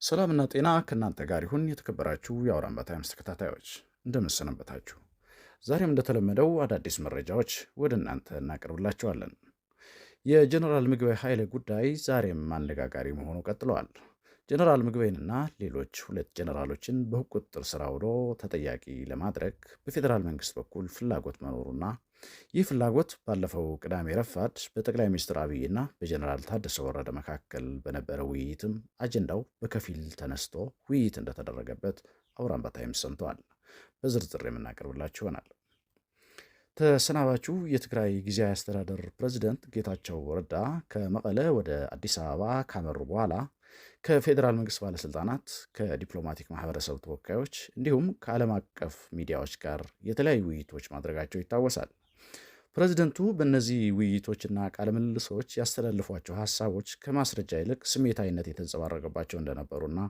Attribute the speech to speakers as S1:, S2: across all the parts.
S1: ሰላምና ጤና ከእናንተ ጋር ይሁን። የተከበራችሁ የአውራምባ ታይምስ ተከታታዮች እንደምን ሰነበታችሁ? ዛሬም እንደተለመደው አዳዲስ መረጃዎች ወደ እናንተ እናቀርብላችኋለን። የጀነራል ምግበይ ኃይለ ጉዳይ ዛሬም አነጋጋሪ መሆኑ ቀጥለዋል። ጀነራል ምግበይንና ሌሎች ሁለት ጀነራሎችን በቁጥጥር ስር አውሎ ተጠያቂ ለማድረግ በፌዴራል መንግስት በኩል ፍላጎት መኖሩና ይህ ፍላጎት ባለፈው ቅዳሜ ረፋድ በጠቅላይ ሚኒስትር አብይና በጀነራል ታደሰ ወረደ መካከል በነበረ ውይይትም አጀንዳው በከፊል ተነስቶ ውይይት እንደተደረገበት አውራምባ ታይምስ ሰምተዋል። በዝርዝር የምናቀርብላችሁ ይሆናል። ተሰናባቹ የትግራይ ጊዜያዊ አስተዳደር ፕሬዝዳንት ጌታቸው ረዳ ከመቀለ ወደ አዲስ አበባ ካመሩ በኋላ ከፌዴራል መንግስት ባለስልጣናት፣ ከዲፕሎማቲክ ማህበረሰብ ተወካዮች እንዲሁም ከዓለም አቀፍ ሚዲያዎች ጋር የተለያዩ ውይይቶች ማድረጋቸው ይታወሳል። ፕሬዝደንቱ በእነዚህ ውይይቶችና ቃለ ምልልሶች ያስተላልፏቸው ሀሳቦች ከማስረጃ ይልቅ ስሜታዊነት የተንጸባረቀባቸው እንደነበሩና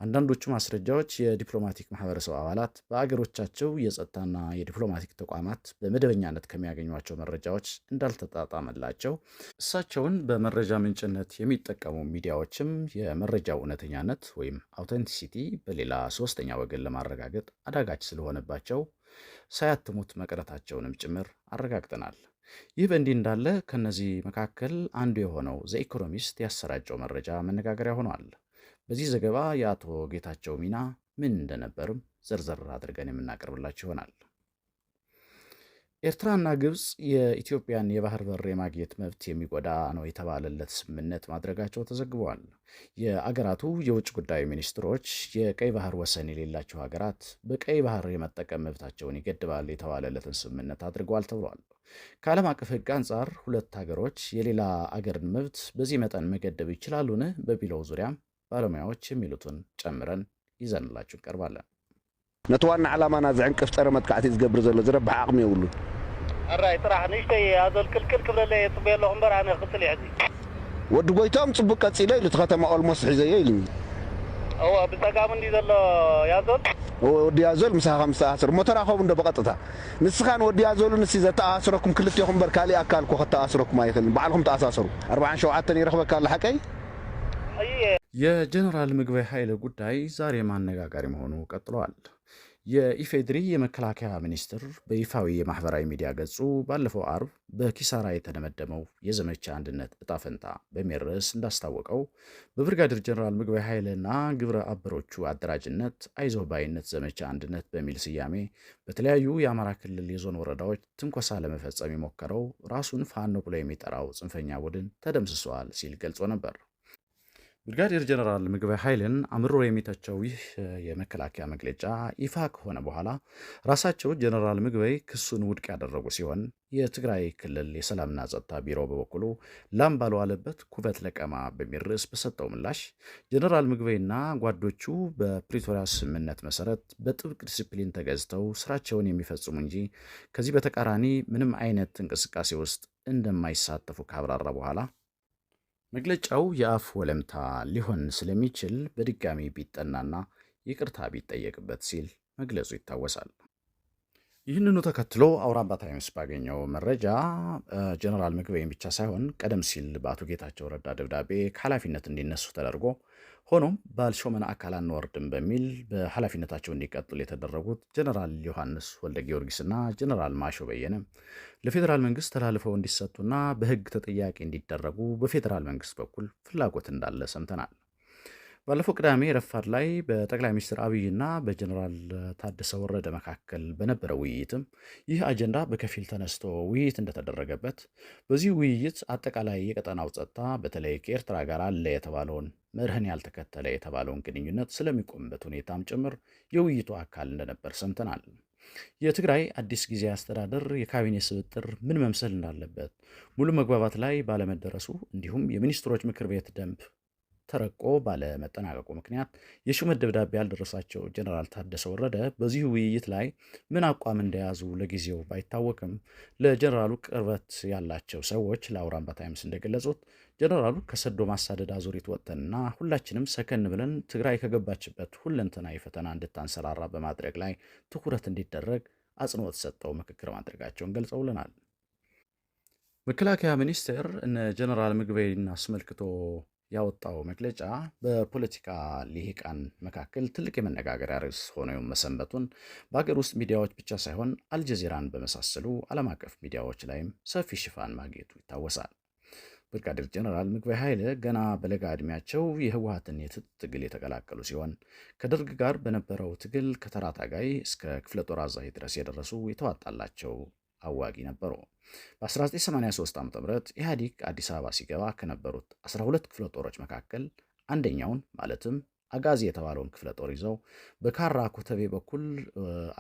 S1: አንዳንዶቹ ማስረጃዎች የዲፕሎማቲክ ማህበረሰብ አባላት በአገሮቻቸው የጸጥታና የዲፕሎማቲክ ተቋማት በመደበኛነት ከሚያገኟቸው መረጃዎች እንዳልተጣጣመላቸው እሳቸውን በመረጃ ምንጭነት የሚጠቀሙ ሚዲያዎችም የመረጃው እውነተኛነት ወይም አውተንቲሲቲ በሌላ ሶስተኛ ወገን ለማረጋገጥ አዳጋች ስለሆነባቸው ሳያትሙት መቅረታቸውንም ጭምር አረጋግጠናል። ይህ በእንዲህ እንዳለ ከነዚህ መካከል አንዱ የሆነው ዘኢኮኖሚስት ያሰራጨው መረጃ መነጋገሪያ ሆኗል። በዚህ ዘገባ የአቶ ጌታቸው ሚና ምን እንደነበርም ዘርዘር አድርገን የምናቀርብላችሁ ይሆናል። ኤርትራና ግብፅ የኢትዮጵያን የባህር በር የማግኘት መብት የሚጎዳ ነው የተባለለት ስምምነት ማድረጋቸው ተዘግቧል። የአገራቱ የውጭ ጉዳይ ሚኒስትሮች የቀይ ባህር ወሰን የሌላቸው ሀገራት በቀይ ባህር የመጠቀም መብታቸውን ይገድባል የተባለለትን ስምምነት አድርገዋል ተብሏል። ከዓለም አቀፍ ሕግ አንጻር ሁለት ሀገሮች የሌላ አገርን መብት በዚህ መጠን መገደብ ይችላሉን በሚለው ዙሪያም ባለሙያዎች የሚሉትን ጨምረን ይዘንላችሁ እንቀርባለን።
S2: ነቲ ዋና ዓላማና ዝዕንቅፍ ፀረ መጥቃዕቲ ዝገብር ዘሎ ዝረብሕ ዓቕሚ የብሉን
S3: ኣራይ ጥራሕ ንእሽተይ ኣዘል ክልክል ክብለለ የፅበየ ኣለኹ እምበር ኣነ ክፅል እየ ሕዚ
S2: ወዲ ጎይቶም ፅቡቅ ቀፂለ ኢሉ እቲ ከተማ ኦልሞስ ሒዘየ ኢሉኒ
S3: እወ ብፀጋም እንዲ ዘሎ ያዘል
S2: ወዲ ያዘል ምሳኻ ምስ ተኣስሩ ሞተራ ኸቡ እንዶ ብቐጥታ ንስኻን ወዲ ያዘሉ ንሲ ዘተኣስረኩም ክልቲኹም እምበር ካሊእ ኣካል ኮ ከተኣስረኩም ኣይኽእልን ባዕልኩም ተኣሳሰሩ 47 ይረኽበካ ኣሎ ሓቀይ።
S1: የጀነራል ምግበይ ኃይለ ጉዳይ ዛሬም አነጋጋሪ መሆኑ ቀጥለዋል። የኢፌድሪ የመከላከያ ሚኒስትር በይፋዊ የማህበራዊ ሚዲያ ገጹ ባለፈው አርብ በኪሳራ የተደመደመው የዘመቻ አንድነት እጣ ፈንታ በሚል ርዕስ እንዳስታወቀው በብርጋዴር ጀነራል ምግበይ ኃይለና ግብረ አበሮቹ አደራጅነት አይዞህ ባይነት ዘመቻ አንድነት በሚል ስያሜ በተለያዩ የአማራ ክልል የዞን ወረዳዎች ትንኮሳ ለመፈጸም የሞከረው ራሱን ፋኖ ብሎ የሚጠራው ጽንፈኛ ቡድን ተደምስሷል ሲል ገልጾ ነበር። ብርጋዴር ጀነራል ምግበይ ኃይልን አምርሮ የሚተቸው ይህ የመከላከያ መግለጫ ይፋ ከሆነ በኋላ ራሳቸው ጀነራል ምግበይ ክሱን ውድቅ ያደረጉ ሲሆን የትግራይ ክልል የሰላምና ጸጥታ ቢሮ በበኩሉ ላም ባልዋለበት ኩበት ለቀማ በሚል ርዕስ በሰጠው ምላሽ ጀነራል ምግበይና ጓዶቹ በፕሪቶሪያ ስምምነት መሰረት በጥብቅ ዲሲፕሊን ተገዝተው ስራቸውን የሚፈጽሙ እንጂ ከዚህ በተቃራኒ ምንም አይነት እንቅስቃሴ ውስጥ እንደማይሳተፉ ካብራራ በኋላ መግለጫው የአፍ ወለምታ ሊሆን ስለሚችል በድጋሚ ቢጠናና ይቅርታ ቢጠየቅበት ሲል መግለጹ ይታወሳል። ይህንኑ ተከትሎ አውራምባ ታይምስ ባገኘው መረጃ ጀነራል ምግበይን ብቻ ሳይሆን ቀደም ሲል በአቶ ጌታቸው ረዳ ደብዳቤ ከኃላፊነት እንዲነሱ ተደርጎ ሆኖም ባልሾመን አካል አንወርድም በሚል በኃላፊነታቸው እንዲቀጥሉ የተደረጉት ጀነራል ዮሐንስ ወልደ ጊዮርጊስና ጀነራል ማሾ በየነ ለፌዴራል መንግስት ተላልፈው እንዲሰጡና በሕግ ተጠያቂ እንዲደረጉ በፌዴራል መንግስት በኩል ፍላጎት እንዳለ ሰምተናል። ባለፈው ቅዳሜ ረፋድ ላይ በጠቅላይ ሚኒስትር አብይና በጀነራል ታደሰ ወረደ መካከል በነበረ ውይይትም ይህ አጀንዳ በከፊል ተነስቶ ውይይት እንደተደረገበት፣ በዚህ ውይይት አጠቃላይ የቀጠናው ጸጥታ በተለይ ከኤርትራ ጋር አለ የተባለውን መርህን ያልተከተለ የተባለውን ግንኙነት ስለሚቆምበት ሁኔታም ጭምር የውይይቱ አካል እንደነበር ሰምተናል። የትግራይ አዲስ ጊዜያዊ አስተዳደር የካቢኔ ስብጥር ምን መምሰል እንዳለበት ሙሉ መግባባት ላይ ባለመደረሱ እንዲሁም የሚኒስትሮች ምክር ቤት ደንብ ተረቆ ባለመጠናቀቁ ምክንያት የሹመት ደብዳቤ ያልደረሳቸው ጀነራል ታደሰ ወረደ በዚህ ውይይት ላይ ምን አቋም እንደያዙ ለጊዜው ባይታወቅም ለጀነራሉ ቅርበት ያላቸው ሰዎች ለአውራምባ ታይምስ እንደገለጹት ጀነራሉ ከሰዶ ማሳደድ አዙሪት ወጥተንና ሁላችንም ሰከን ብለን ትግራይ ከገባችበት ሁለንተናዊ ፈተና እንድታንሰራራ በማድረግ ላይ ትኩረት እንዲደረግ አጽንኦት ሰጠው ምክክር ማድረጋቸውን ገልጸውልናል። መከላከያ ሚኒስቴር እነ ጀነራል ምግበይን አስመልክቶ ያወጣው መግለጫ በፖለቲካ ልሂቃን መካከል ትልቅ የመነጋገሪያ ርዕስ ሆኖ መሰንበቱን በአገር ውስጥ ሚዲያዎች ብቻ ሳይሆን አልጀዚራን በመሳሰሉ ዓለም አቀፍ ሚዲያዎች ላይም ሰፊ ሽፋን ማግኘቱ ይታወሳል። ብርጋዴር ጀነራል ምግበይ ኃይለ ገና በለጋ ዕድሜያቸው የህወሓትን የትጥቅ ትግል የተቀላቀሉ ሲሆን ከደርግ ጋር በነበረው ትግል ከተራ ታጋይ እስከ ክፍለ ጦር አዛዥ ድረስ የደረሱ የተዋጣላቸው አዋጊ ነበሩ። በ1983 ዓ.ም ኢህአዴግ አዲስ አበባ ሲገባ ከነበሩት 12 ክፍለ ጦሮች መካከል አንደኛውን ማለትም አጋዚ የተባለውን ክፍለ ጦር ይዘው በካራ ኮተቤ በኩል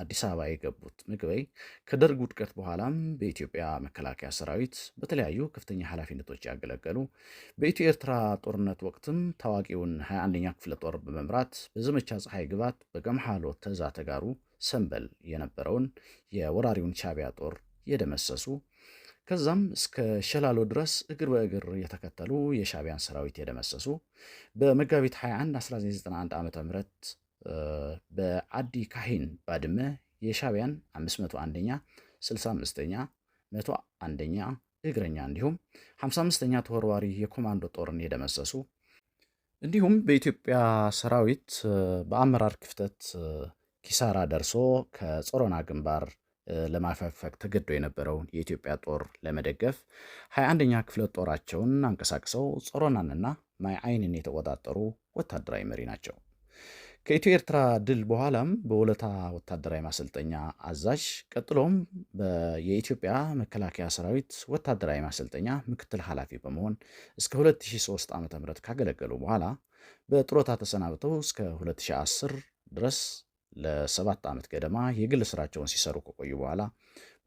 S1: አዲስ አበባ የገቡት ምግበይ ከደርግ ውድቀት በኋላም በኢትዮጵያ መከላከያ ሰራዊት በተለያዩ ከፍተኛ ኃላፊነቶች ያገለገሉ፣ በኢትዮ ኤርትራ ጦርነት ወቅትም ታዋቂውን 21ኛ ክፍለ ጦር በመምራት በዘመቻ ፀሐይ ግባት በገምሃሎ ተዛ ተጋሩ ሰንበል የነበረውን የወራሪውን ሻዕቢያ ጦር የደመሰሱ፣ ከዛም እስከ ሸላሎ ድረስ እግር በእግር የተከተሉ የሻዕቢያን ሰራዊት የደመሰሱ፣ በመጋቢት 21 1991 ዓ.ም በአዲ ካሂን ባድመ የሻዕቢያን 501ኛ፣ 65ኛ፣ 101ኛ እግረኛ እንዲሁም 55ኛ ተወርዋሪ የኮማንዶ ጦርን የደመሰሱ እንዲሁም በኢትዮጵያ ሰራዊት በአመራር ክፍተት ኪሳራ ደርሶ ከጾረና ግንባር ለማፈግፈግ ተገዶ የነበረውን የኢትዮጵያ ጦር ለመደገፍ 21ኛ ክፍለ ጦራቸውን አንቀሳቅሰው ጾረናንና ማይ አይንን የተቆጣጠሩ ወታደራዊ መሪ ናቸው። ከኢትዮ ኤርትራ ድል በኋላም በወለታ ወታደራዊ ማሰልጠኛ አዛዥ፣ ቀጥሎም የኢትዮጵያ መከላከያ ሰራዊት ወታደራዊ ማሰልጠኛ ምክትል ኃላፊ በመሆን እስከ 2003 ዓ.ም ካገለገሉ በኋላ በጡረታ ተሰናብተው እስከ 2010 ድረስ ለ7 ዓመት ገደማ የግል ስራቸውን ሲሰሩ ከቆዩ በኋላ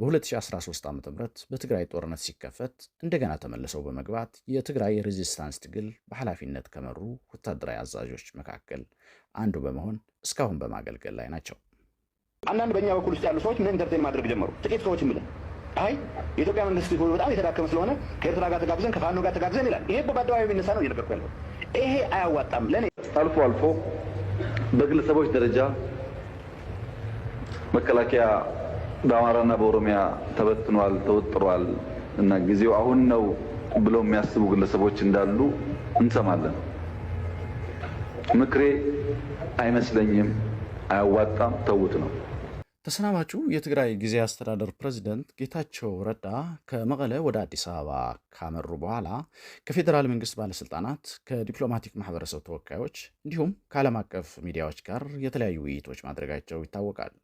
S1: በ2013 ዓ.ም በትግራይ ጦርነት ሲከፈት እንደገና ተመልሰው በመግባት የትግራይ ሬዚስታንስ ትግል በኃላፊነት ከመሩ ወታደራዊ አዛዦች መካከል አንዱ በመሆን እስካሁን በማገልገል ላይ ናቸው።
S2: አንዳንድ በእኛ በኩል ውስጥ ያሉ ሰዎች ምን ኢንተርቴን ማድረግ ጀመሩ። ጥቂት ሰዎች ምለ አይ የኢትዮጵያ መንግስት በጣም የተዳከመ ስለሆነ ከኤርትራ ጋር ተጋግዘን ከፋኖ ጋር ተጋግዘን ይላል። ይሄ በአደባባይ የሚነሳ ነው እየነገርኩ ያለው። ይሄ አያዋጣም። ለኔ
S4: አልፎ አልፎ በግለሰቦች ደረጃ መከላከያ በአማራና በኦሮሚያ ተበትኗል፣ ተወጥሯል እና ጊዜው አሁን ነው ብለው የሚያስቡ ግለሰቦች እንዳሉ እንሰማለን። ምክሬ አይመስለኝም፣ አያዋጣም፣ ተውት ነው።
S1: ተሰናባቹ የትግራይ ጊዜያዊ አስተዳደር ፕሬዝዳንት ጌታቸው ረዳ ከመቀለ ወደ አዲስ አበባ ካመሩ በኋላ ከፌዴራል መንግስት ባለስልጣናት፣ ከዲፕሎማቲክ ማህበረሰብ ተወካዮች እንዲሁም ከዓለም አቀፍ ሚዲያዎች ጋር የተለያዩ ውይይቶች ማድረጋቸው ይታወቃል።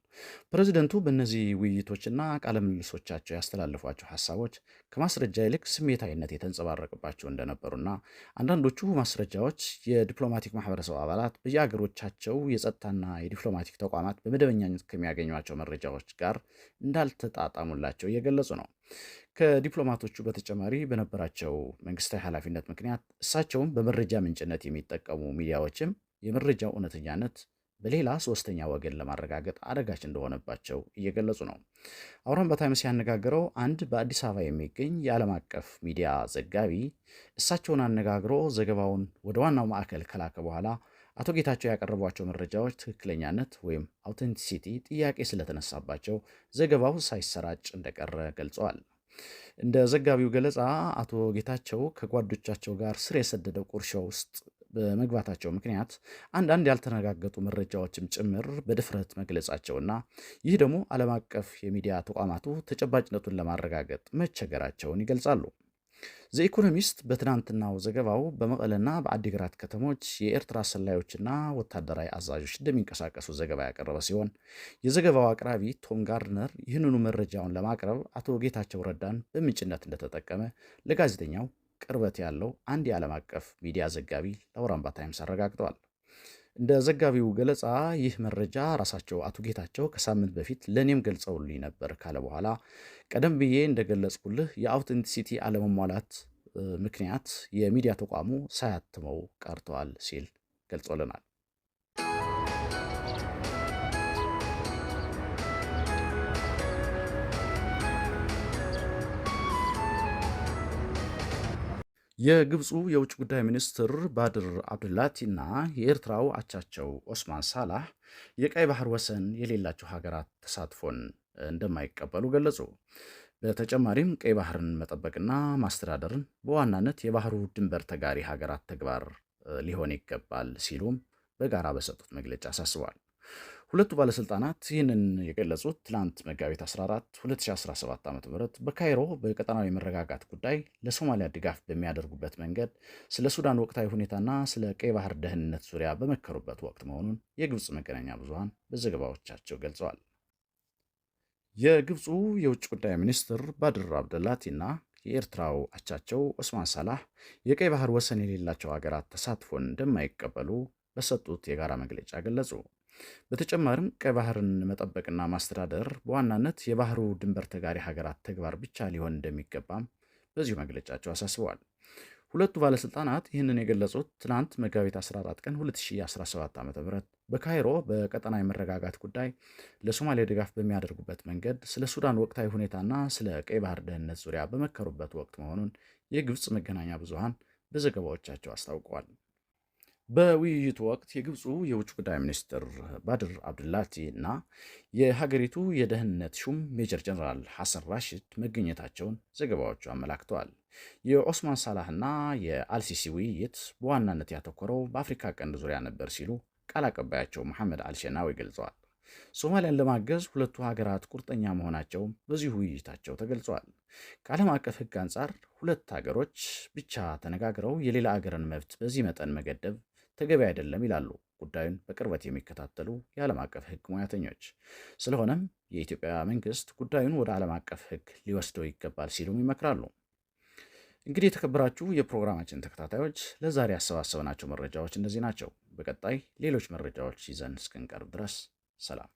S1: ፕሬዝደንቱ በእነዚህ ውይይቶችና ቃለ ምልልሶቻቸው ያስተላለፏቸው ሀሳቦች ከማስረጃ ይልቅ ስሜታዊነት የተንጸባረቀባቸው እንደነበሩና አንዳንዶቹ ማስረጃዎች የዲፕሎማቲክ ማህበረሰብ አባላት በየአገሮቻቸው የጸጥታና የዲፕሎማቲክ ተቋማት በመደበኛነት ከሚያገኟቸው መረጃዎች ጋር እንዳልተጣጣሙላቸው እየገለጹ ነው። ከዲፕሎማቶቹ በተጨማሪ በነበራቸው መንግስታዊ ኃላፊነት ምክንያት እሳቸውም በመረጃ ምንጭነት የሚጠቀሙ ሚዲያዎችም የመረጃው እውነተኛነት በሌላ ሶስተኛ ወገን ለማረጋገጥ አደጋች እንደሆነባቸው እየገለጹ ነው። አውራምባ ታይምስ ያነጋገረው አንድ በአዲስ አበባ የሚገኝ የዓለም አቀፍ ሚዲያ ዘጋቢ እሳቸውን አነጋግሮ ዘገባውን ወደ ዋናው ማዕከል ከላከ በኋላ አቶ ጌታቸው ያቀረቧቸው መረጃዎች ትክክለኛነት ወይም አውተንቲሲቲ ጥያቄ ስለተነሳባቸው ዘገባው ሳይሰራጭ እንደቀረ ገልጸዋል። እንደ ዘጋቢው ገለጻ አቶ ጌታቸው ከጓዶቻቸው ጋር ስር የሰደደ ቁርሾ ውስጥ በመግባታቸው ምክንያት አንዳንድ ያልተረጋገጡ መረጃዎችም ጭምር በድፍረት መግለጻቸውና ይህ ደግሞ ዓለም አቀፍ የሚዲያ ተቋማቱ ተጨባጭነቱን ለማረጋገጥ መቸገራቸውን ይገልጻሉ። ዘኢኮኖሚስት በትናንትናው ዘገባው በመቀለና በአዲግራት ከተሞች የኤርትራ ሰላዮችና ወታደራዊ አዛዦች እንደሚንቀሳቀሱ ዘገባ ያቀረበ ሲሆን የዘገባው አቅራቢ ቶም ጋርድነር ይህንኑ መረጃውን ለማቅረብ አቶ ጌታቸው ረዳን በምንጭነት እንደተጠቀመ ለጋዜጠኛው ቅርበት ያለው አንድ የዓለም አቀፍ ሚዲያ ዘጋቢ ለአውራምባ ታይምስ አረጋግጠዋል። እንደ ዘጋቢው ገለጻ ይህ መረጃ ራሳቸው አቶ ጌታቸው ከሳምንት በፊት ለእኔም ገልጸውልኝ ነበር ካለ በኋላ ቀደም ብዬ እንደገለጽኩልህ የአውተንቲሲቲ አለመሟላት ምክንያት የሚዲያ ተቋሙ ሳያትመው ቀርተዋል ሲል ገልጾልናል። የግብፁ የውጭ ጉዳይ ሚኒስትር ባድር አብዱላቲና የኤርትራው አቻቸው ኦስማን ሳላህ የቀይ ባህር ወሰን የሌላቸው ሀገራት ተሳትፎን እንደማይቀበሉ ገለጹ። በተጨማሪም ቀይ ባህርን መጠበቅና ማስተዳደርን በዋናነት የባህሩ ድንበር ተጋሪ ሀገራት ተግባር ሊሆን ይገባል ሲሉም በጋራ በሰጡት መግለጫ አሳስበዋል። ሁለቱ ባለስልጣናት ይህንን የገለጹት ትላንት መጋቢት 14 2017 ዓ.ም በካይሮ በቀጠናዊ መረጋጋት ጉዳይ ለሶማሊያ ድጋፍ በሚያደርጉበት መንገድ ስለ ሱዳን ወቅታዊ ሁኔታና ስለ ቀይ ባህር ደህንነት ዙሪያ በመከሩበት ወቅት መሆኑን የግብፅ መገናኛ ብዙሃን በዘገባዎቻቸው ገልጸዋል። የግብፁ የውጭ ጉዳይ ሚኒስትር ባድር አብደላቲና የኤርትራው አቻቸው ኦስማን ሳላህ የቀይ ባህር ወሰን የሌላቸው ሀገራት ተሳትፎን እንደማይቀበሉ በሰጡት የጋራ መግለጫ ገለጹ። በተጨማሪም ቀይ ባህርን መጠበቅና ማስተዳደር በዋናነት የባህሩ ድንበር ተጋሪ ሀገራት ተግባር ብቻ ሊሆን እንደሚገባም በዚሁ መግለጫቸው አሳስበዋል። ሁለቱ ባለስልጣናት ይህንን የገለጹት ትናንት መጋቢት 14 ቀን 2017 ዓ.ም በካይሮ በቀጠናዊ መረጋጋት ጉዳይ ለሶማሊያ ድጋፍ በሚያደርጉበት መንገድ ስለ ሱዳን ወቅታዊ ሁኔታና ስለ ቀይ ባህር ደህንነት ዙሪያ በመከሩበት ወቅት መሆኑን የግብፅ መገናኛ ብዙሃን በዘገባዎቻቸው አስታውቀዋል። በውይይቱ ወቅት የግብፁ የውጭ ጉዳይ ሚኒስትር ባድር አብዱላቲ እና የሀገሪቱ የደህንነት ሹም ሜጀር ጀነራል ሐሰን ራሽድ መገኘታቸውን ዘገባዎቹ አመላክተዋል። የኦስማን ሳላህና የአልሲሲ ውይይት በዋናነት ያተኮረው በአፍሪካ ቀንድ ዙሪያ ነበር ሲሉ ቃል አቀባያቸው መሐመድ አልሸናዊ ገልጸዋል። ሶማሊያን ለማገዝ ሁለቱ ሀገራት ቁርጠኛ መሆናቸው በዚሁ ውይይታቸው ተገልጿል። ከዓለም አቀፍ ሕግ አንጻር ሁለት ሀገሮች ብቻ ተነጋግረው የሌላ ሀገርን መብት በዚህ መጠን መገደብ ተገቢ አይደለም ይላሉ ጉዳዩን በቅርበት የሚከታተሉ የዓለም አቀፍ ሕግ ሙያተኞች። ስለሆነም የኢትዮጵያ መንግስት ጉዳዩን ወደ ዓለም አቀፍ ሕግ ሊወስደው ይገባል ሲሉም ይመክራሉ። እንግዲህ የተከበራችሁ የፕሮግራማችን ተከታታዮች ለዛሬ ያሰባሰብናቸው መረጃዎች እነዚህ ናቸው። በቀጣይ ሌሎች መረጃዎች ይዘን እስክንቀርብ ድረስ ሰላም።